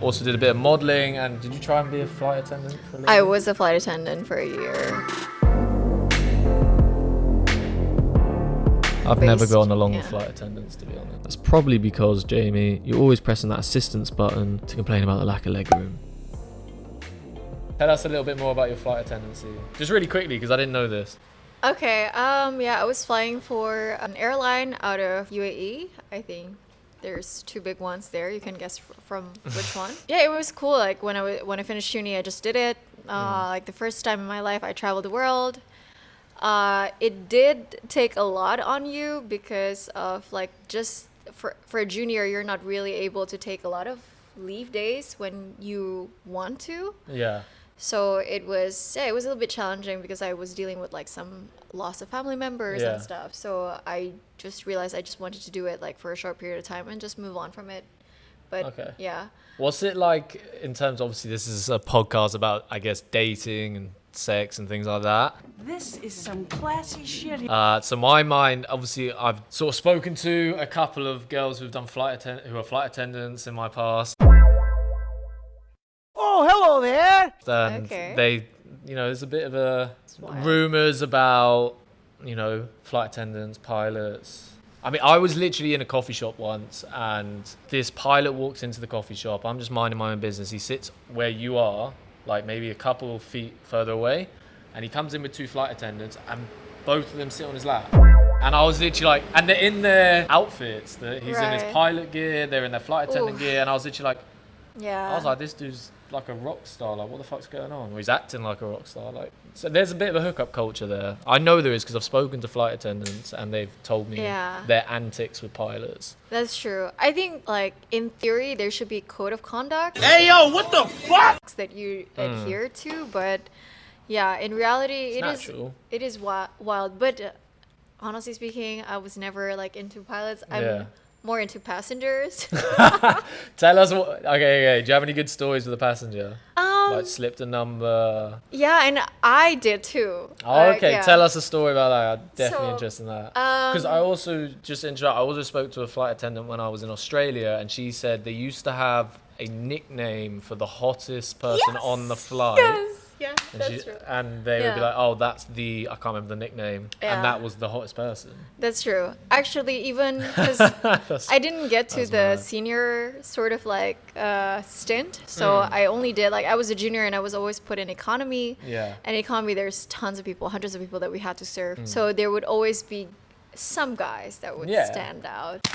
Also did a bit of modelling, and did you try and be a flight attendant for a little I bit? was a flight attendant for a year. I've never gone along yeah. with flight attendants, to be honest. That's probably because, Jamie, you're always pressing that assistance button to complain about the lack of legroom. Tell us a little bit more about your flight attendancy. Just really quickly, because I didn't know this. Okay, I was flying for an airline out of UAE, I think. There's two big ones there. You can guess from which one. Yeah, it was cool. Like when I finished uni, I just did it. Like the first time in my life, I traveled the world. It did take a lot on you because of like just for a junior, you're not really able to take a lot of leave days when you want to. Yeah. So it was a little bit challenging because I was dealing with like some loss of family members Yeah. and stuff. So I just realized I just wanted to do it like for a short period of time and just move on from it. But Okay. yeah. What's it like in terms, obviously this is a podcast about, I guess, dating and sex and things like that. This is some classy shit. So my mind, obviously I've sort of spoken to a couple of girls who've done who are flight attendants in my past. Oh, hello there. And Okay. they, there's a bit of wild. rumors about, flight attendants, pilots. I mean, I was literally in a coffee shop once, and this pilot walks into the coffee shop. I'm just minding my own business. He sits where you are, like maybe a couple of feet further away, and he comes in with two flight attendants, and both of them sit on his lap. And I was literally like, and they're in their outfits. He's in his Right. pilot gear, they're in their flight attendant Oof. gear, and I was literally like, Yeah. I was like, this dude's like a rock star. Like, what the fuck's going on? Or he's acting like a rock star. Like, so there's a bit of a hookup culture there. I know there is because I've spoken to flight attendants and they've told me Yeah. their antics with pilots. That's true. I think like in theory there should be a code of conduct Hey, yo, what the fuck? that you adhere to, but yeah, in reality natural. it is wild. But honestly speaking, I was never like into pilots. I'm Yeah. more into passengers. Tell us what. Okay. Do you have any good stories with a passenger? Like slipped a number. Yeah, and I did too. Oh, okay. Yeah. Tell us a story about that. I'm definitely So, interested in that. Because I also I also spoke to a flight attendant when I was in Australia, and she said they used to have a nickname for the hottest person on the flight. Yes. Yeah, that's true. And they would be Yeah. like, oh, that's I can't remember the nickname. Yeah. And that was the hottest person. That's true. Actually, even because I didn't get to that's the mad. senior sort of like stint, so I only did like I was a junior and I was always put in economy. Yeah. And economy, there's tons of people, hundreds of people that we had to serve. So there would always be some guys that would Yeah. stand out.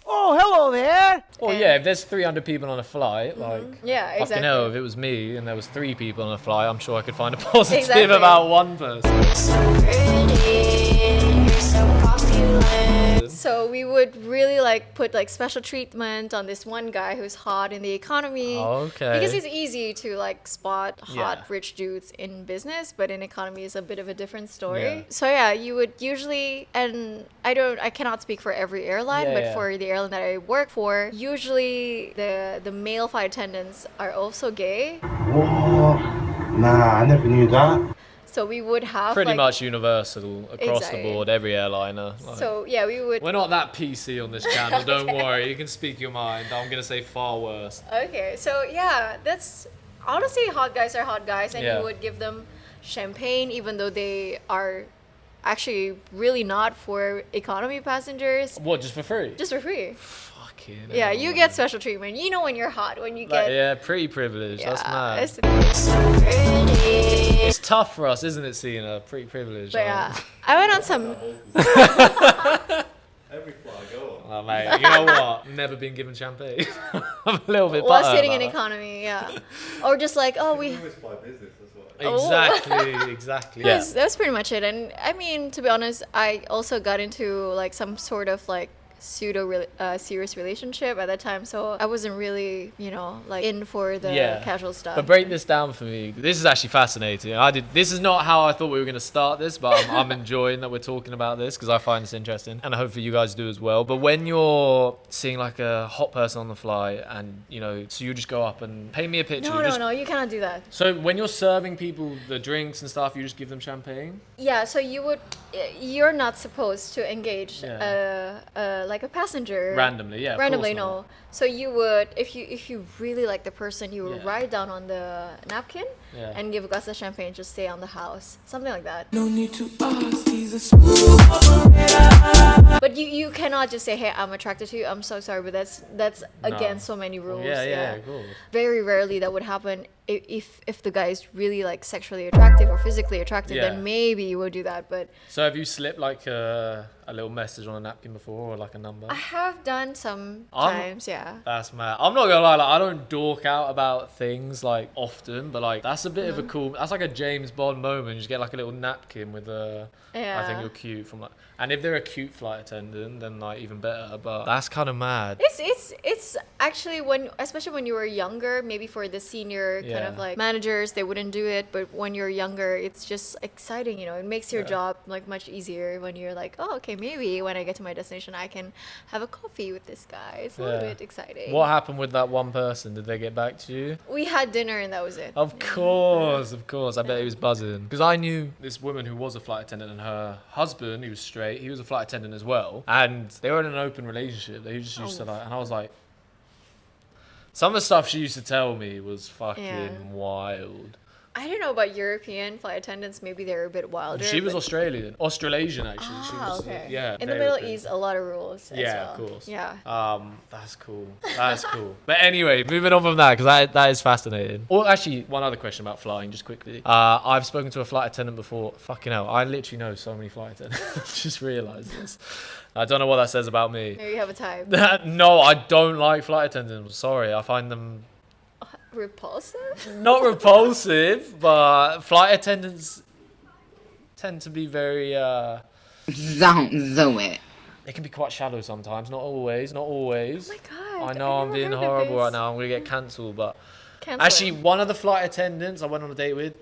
Oh, hello there. Well, yeah, if there's 300 people on a flight, like, Yeah, fucking exactly. hell, if it was me and there was 3 people on a flight, I'm sure I could find a positive Exactly. about one person. So we would really like put like special treatment on this one guy who's hot in the economy. Okay. Because it's easy to like spot hot Yeah. rich dudes in business, but in economy is a bit of a different story. Yeah. So yeah, you would usually, and I cannot speak for every airline, Yeah, but yeah. for the airline that I work for, usually the male flight attendants are also gay. What? Nah, I never knew that. So we would have Pretty like, much universal across Exactly. the board, every airliner. Like, So yeah, we would. we're not that PC on this channel, don't worry. You can speak your mind. I'm going to say far worse. Okay, so yeah, that's honestly hot guys are hot guys, and Yeah. you would give them champagne even though they are actually really not for economy passengers, What, just for free? just for free. Fucking Yeah, hell, you man. get special treatment. You know when you're hot, when you Like, get yeah, pretty privileged. That's mad. it's- It's tough for us, isn't it, seeing a pretty privileged? But yeah, I went on some. Every fly I go on. Oh, mate, you know what? Never been given champagne. I'm a little bit While butthurt sitting in about that. economy, yeah, or just like we. We always fly business, that's why. Exactly. Yeah. That's pretty much it. And I mean, to be honest, I also got into like some sort of like serious relationship at that time, so I wasn't really, like in for the Yeah. casual stuff. But break this down for me. This is actually fascinating. This is not how I thought we were going to start this, but I'm enjoying that we're talking about this because I find this interesting, and hopefully you guys do as well. But when you're seeing like a hot person on the flight, and so you just go up and paint me a picture. No, you cannot do that. So when you're serving people the drinks and stuff, you just give them champagne. Yeah, so you're not supposed to engage Yeah. like a passenger. Randomly, yeah. Of Randomly, course not. no. So you would, if you really like the person, you would Yeah. write down on the napkin Yeah. and give a glass of champagne, just stay on the house, something like that. No need to ask, he's a But you cannot just say, hey, I'm attracted to you. I'm so sorry, but that's No. against so many rules. Yeah, of course. Very rarely that would happen. If the guy is really like sexually attractive or physically attractive, Yeah. then maybe you would do that. But So have you slipped like a little message on a napkin before, or like a number? I have done sometimes, yeah. That's mad. I'm not gonna lie, like I don't dork out about things like often, but like that's a bit of a cool. That's like a James Bond moment. You just get like a little napkin with a. I think Yeah. you're cute from like, and if they're a cute flight attendant, then like even better. But that's kind of mad. It's actually especially when you were younger, maybe for the senior kind of Yeah. like managers, they wouldn't do it, but when you're younger, it's just exciting, you know. It makes your Yeah. job like much easier when you're like, oh, okay, maybe when I get to my destination, I can have a coffee with this guy. It's a little Yeah. bit exciting. What happened with that one person? Did they get back to you? We had dinner and that was it. Of course. I bet he was buzzing. Because I knew this woman who was a flight attendant, and her husband, he was straight, he was a flight attendant as well. And they were in an open relationship. They just used to like, and I was like, some of the stuff she used to tell me was fucking Yeah. wild. I don't know about European flight attendants. Maybe they're a bit wilder. She was but- Australasian actually. She was, okay. yeah. In the very Middle good. East, a lot of rules. as Yeah, well. of course. Yeah. That's cool. That's cool. But anyway, moving on from that, because that is fascinating. Or actually, one other question about flying, just quickly. I've spoken to a flight attendant before. Fucking hell, I literally know so many flight attendants. Just realised this. I don't know what that says about me. Maybe you have a type. No, I don't like flight attendants. Sorry, I find them Repulsive? not repulsive, but flight attendants tend to be very. Don't do it. They can be quite shallow sometimes. Not always. Not always. Oh my God. I know I'm never being heard of horrible this. right now. I'm gonna get cancelled, but Cancel actually, it. one of the flight attendants I went on a date with,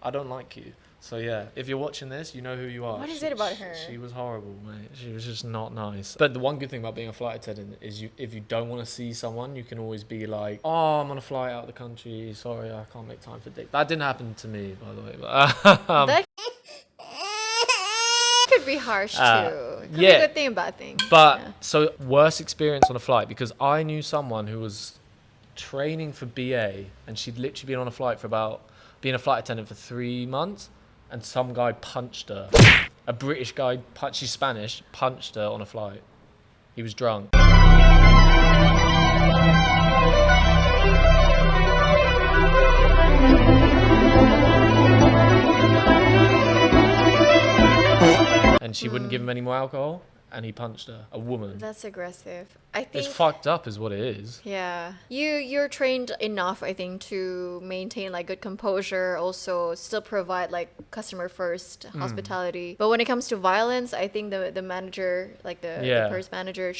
I don't like you. So yeah, if you're watching this, you know who you are. What is it about her? She was horrible, mate. She was just not nice. But the one good thing about being a flight attendant is if you don't want to see someone, you can always be like, oh, I'm on a flight out of the country. Sorry, I can't make time for date. That didn't happen to me, by the way. But, That could be harsh too. Could be yeah. a good thing and bad thing. But Yeah. so worst experience on a flight, because I knew someone who was training for BA, and she'd literally been on a flight for being a flight attendant for 3 months, and some guy punched her. A British guy she's Spanish, punched her on a flight. He was drunk. And she wouldn't give him any more alcohol, and he punched her. A woman. That's aggressive. I think. It's fucked up is what it is. Yeah. You're trained enough, I think, to maintain like good composure, also still provide like customer first Hmm. hospitality. But when it comes to violence, I think the manager, like the Yeah. purse manager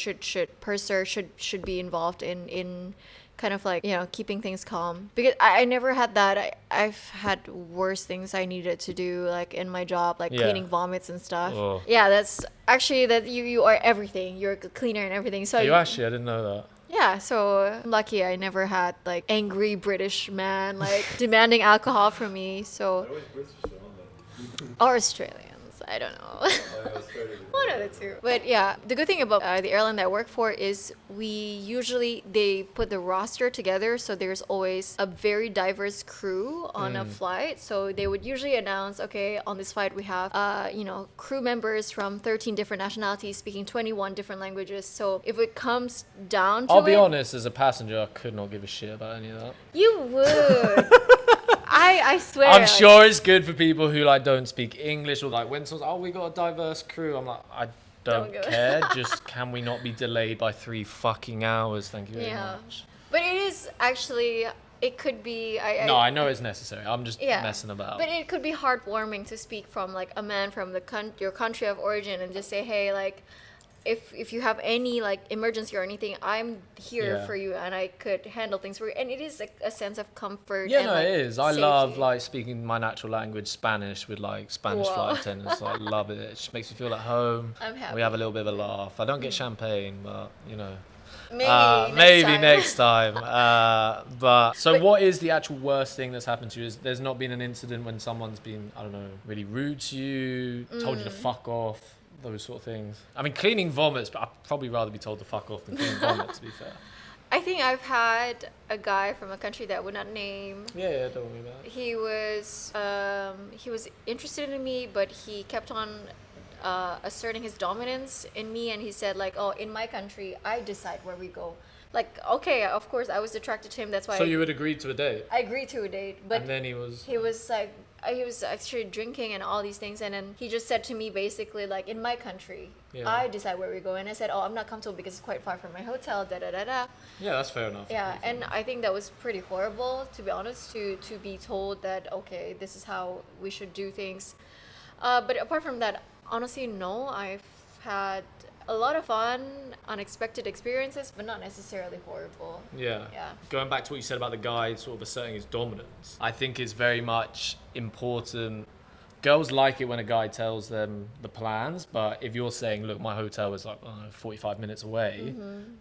purser should be involved in kind of like, you know, keeping things calm. Because I never had that. I've had worse things I needed to do like in my job, like Yeah. cleaning vomits and stuff. Oh. Yeah, that's actually that you are everything. You're a cleaner and everything. So You actually, I didn't know that. yeah, so I'm lucky I never had like angry British man like demanding alcohol from me. So Always British on them. or Australians, I don't know. One of the two. But yeah, the good thing about the airline that I work for is they put the roster together, so there's always a very diverse crew on a flight. So they would usually announce, okay, on this flight we have crew members from 13 different nationalities speaking 21 different languages. So if it comes down to I'll be it, honest, as a passenger, I could not give a shit about any of that. you would. I swear. I'm like, sure it's good for people who like don't speak English, or like when someone's like, oh, we got a diverse crew. I'm like, I don't Don't go. care. Just can we not be delayed by 3 fucking hours? Thank you very Yeah. much. But it is actually. It could be. No, I know it's necessary. I'm just Yeah. messing about. But it could be heartwarming to speak from like a man from your country of origin and just say, hey, like, if you have any like emergency or anything, I'm here Yeah. for you and I could handle things for you. And it is a sense of comfort. Yeah, and, no, like, it is. I love safety. like speaking my natural language, Spanish, with like Spanish Whoa. flight attendants. I love it. It just makes me feel at home. I'm happy. We have a little bit of a laugh. I don't get champagne, but you know. Maybe, Next time. But so, what is the actual worst thing that's happened to you? Is there's not been an incident when someone's been, I don't know, really rude to you, told you to fuck off, those sort of things. I mean, cleaning vomits, but I'd probably rather be told to fuck off than cleaning vomit, to be fair. I think I've had a guy from a country that I would not name. Yeah, don't worry about it. He was interested in me, but he kept on asserting his dominance in me, and he said like, "Oh, in my country, I decide where we go." Like, okay, of course, I was attracted to him. That's why. So you would agree to a date? I agreed to a date, but And then he was like, he was actually drinking and all these things, and then he just said to me basically like, in my country, Yeah. I decide where we go, and I said, oh, I'm not comfortable because it's quite far from my hotel, da da da da. Yeah, that's fair enough. Yeah, and I think that was pretty horrible, to be honest, to be told that, okay, this is how we should do things. But apart from that, honestly, no, I've had a lot of fun, unexpected experiences, but not necessarily horrible. Yeah. Yeah. Going back to what you said about the guy sort of asserting his dominance, I think it's very much important. Girls like it when a guy tells them the plans, but if you're saying, look, my hotel is like 45 minutes away,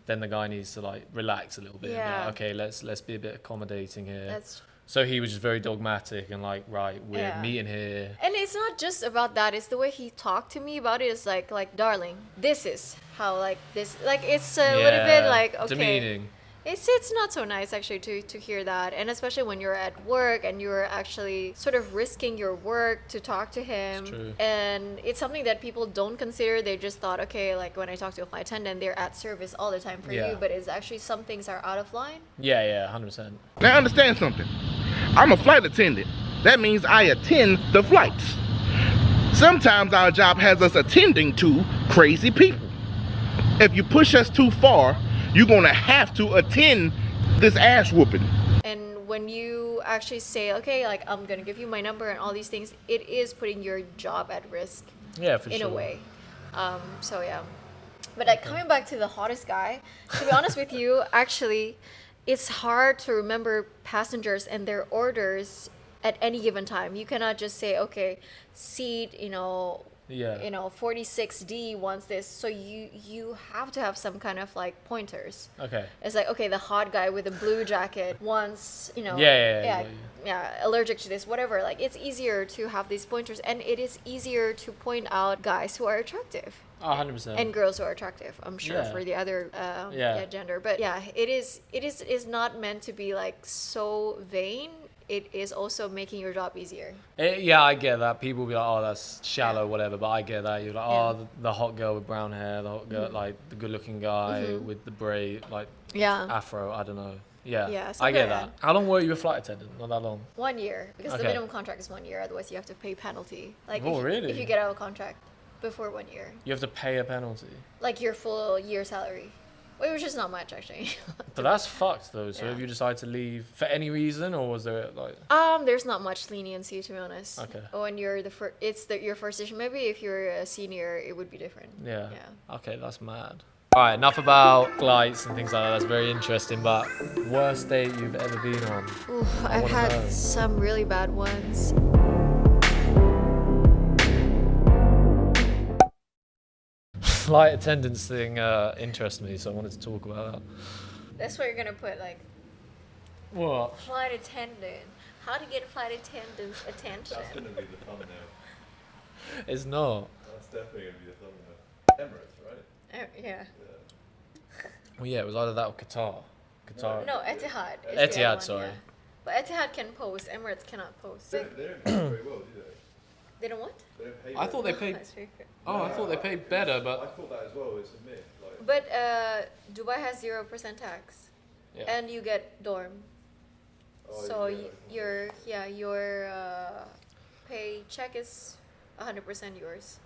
then the guy needs to like relax a little bit. And be Yeah. like, okay, let's be a bit accommodating here. That's So he was just very dogmatic and like, right, we're Yeah. meeting here. And it's not just about that. It's the way he talked to me about it. It's like, darling, this is how like this. Like it's a little bit like okay. Demeaning. It's not so nice actually to hear that, and especially when you're at work and you're actually sort of risking your work to talk to him. It's true. And it's something that people don't consider. They just thought, okay, like when I talk to a flight attendant, they're at service all the time for Yeah. you, but it's actually some things are out of line. Yeah, 100%. Now understand something. I'm a flight attendant. That means I attend the flights. Sometimes our job has us attending to crazy people. If you push us too far, you're gonna have to attend this ass whooping. And when you actually say, okay, like I'm gonna give you my number and all these things, it is putting your job at risk Yeah, for in sure. a way. So yeah. But like coming back to the hottest guy, to be honest with you, actually, it's hard to remember passengers and their orders at any given time. You cannot just say, okay, seat, Yeah. 46D wants this. So you have to have some kind of like pointers. Okay. It's like, okay, the hot guy with the blue jacket wants, Yeah. allergic to this, whatever. Like, it's easier to have these pointers, and it is easier to point out guys who are attractive. 100%. And girls who are attractive, I'm sure, Yeah. for the other gender. But yeah, it is not meant to be like so vain. It is also making your job easier. Yeah, I get that. People will be like, oh, that's shallow, whatever. But I get that. You're like, Yeah. oh, the hot girl with brown hair, the hot girl, like the good-looking guy with the braid, like Yeah. afro. I don't know. Yeah, Yeah, I something get like that. How long were you a flight attendant? Not that long. 1 year, because the Okay. minimum contract is 1 year. Otherwise, you have to pay penalty. Like, Oh, really? If you get out of contract before 1 year, You have to pay a penalty. like your full year salary, which is not much actually. But that's fucked though. So Yeah. if you decide to leave for any reason, or was there like? There's not much leniency, to be honest. Okay. When you're your first issue. Maybe if you're a senior, it would be different. Yeah. Yeah. Okay, that's mad. All right, enough about flights and things like that. That's very interesting. But worst date you've ever been on? Oof, I I've wanna had know. some really bad ones. Flight attendants thing interests me, so I wanted to talk about that. That's what you're gonna put, like, What? flight attendant. How to get flight attendant's attention. That's gonna be the thumbnail. It's not. That's definitely gonna be the thumbnail. Emirates, right? Yeah. Well, yeah, it was either that or Qatar. Qatar. No, Etihad. Is the Etihad, other one, sorry. yeah. But Etihad can post. Emirates cannot post. They don't pay very well, do they? They don't what? They don't pay I thought they well. paid. That's very fair. Oh, I thought they paid better, I but thought that as well. It's a myth. Like, But Dubai has 0% tax, yeah. and you get dorm. oh, So yeah, your paycheck is 100% yours.